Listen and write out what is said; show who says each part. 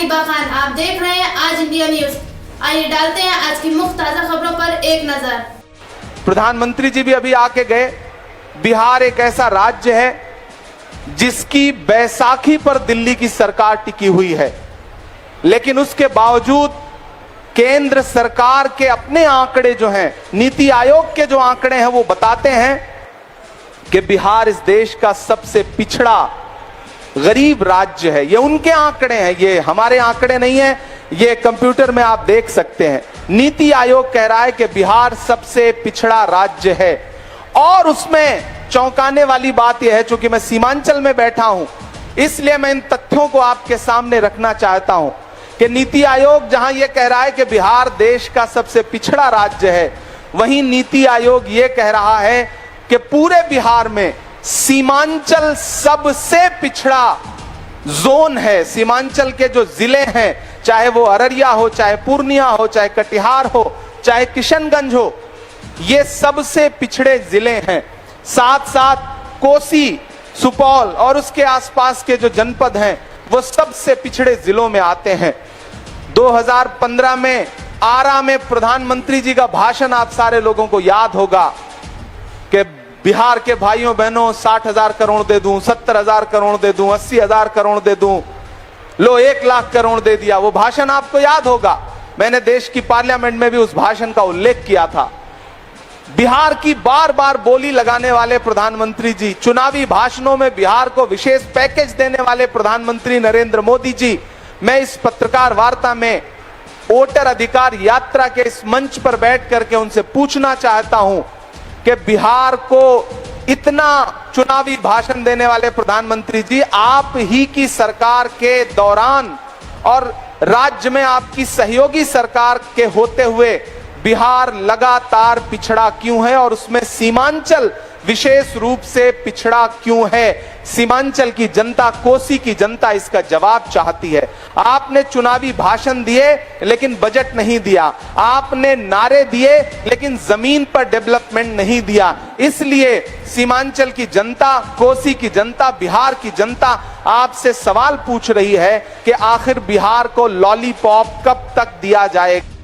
Speaker 1: हिबा खान, आप देख रहे हैं आज इंडिया न्यूज। आइए डालते हैं आज की मुख्य ताजा खबरों पर एक नजर।
Speaker 2: प्रधानमंत्री जी भी अभी आके गए। बिहार एक ऐसा राज्य है जिसकी बैसाखी पर दिल्ली की सरकार टिकी हुई है, लेकिन उसके बावजूद केंद्र सरकार के अपने आंकड़े जो हैं, नीति आयोग के जो आंकड़े हैं, वो बताते हैं कि बिहार इस देश का सबसे पिछड़ा गरीब राज्य है। ये उनके आंकड़े हैं, ये हमारे आंकड़े नहीं है। ये कंप्यूटर में आप देख सकते हैं। नीति आयोग कह रहा है कि बिहार सबसे पिछड़ा राज्य है। और उसमें चौंकाने वाली बात यह है, चूंकि मैं सीमांचल में बैठा हूं, इसलिए मैं इन तथ्यों को आपके सामने रखना चाहता हूं कि नीति आयोग जहां यह कह रहा है कि बिहार देश का सबसे पिछड़ा राज्य है, वहीं नीति आयोग यह कह रहा है कि पूरे बिहार में सीमांचल सबसे पिछड़ा जोन है। सीमांचल के जो जिले हैं, चाहे वो अररिया हो, चाहे पूर्णिया हो, चाहे कटिहार हो, चाहे किशनगंज हो, ये सबसे पिछड़े जिले हैं। साथ साथ कोसी, सुपौल और उसके आसपास के जो जनपद हैं, वो सबसे पिछड़े जिलों में आते हैं। 2015 में आरा में प्रधानमंत्री जी का भाषण आप सारे लोगों को याद होगा कि बिहार के भाइयों बहनों 60,000 करोड़ दे दूं, 70,000 करोड़ दे दूं, 80,000 करोड़ दे दूं, लो 1 लाख करोड़ दे दिया। वो भाषण आपको याद होगा। मैंने देश की पार्लियामेंट में भी उस भाषण का उल्लेख किया था। बिहार की बार बार बोली लगाने वाले प्रधानमंत्री जी, चुनावी भाषणों में बिहार को विशेष पैकेज देने वाले प्रधानमंत्री नरेंद्र मोदी जी, मैं इस पत्रकार वार्ता में वोटर अधिकार यात्रा के इस मंच पर बैठ करके उनसे पूछना चाहता हूं कि बिहार को इतना चुनावी भाषण देने वाले प्रधानमंत्री जी, आप ही की सरकार के दौरान और राज्य में आपकी सहयोगी सरकार के होते हुए बिहार लगातार पिछड़ा क्यों है, और उसमें सीमांचल विशेष रूप से पिछड़ा क्यों है? सीमांचल की जनता, कोसी की जनता इसका जवाब चाहती है। आपने चुनावी भाषण दिए लेकिन बजट नहीं दिया, आपने नारे दिए लेकिन जमीन पर डेवलपमेंट नहीं दिया। इसलिए सीमांचल की जनता, कोसी की जनता, बिहार की जनता आपसे सवाल पूछ रही है कि आखिर बिहार को लॉलीपॉप कब तक दिया जाएगा।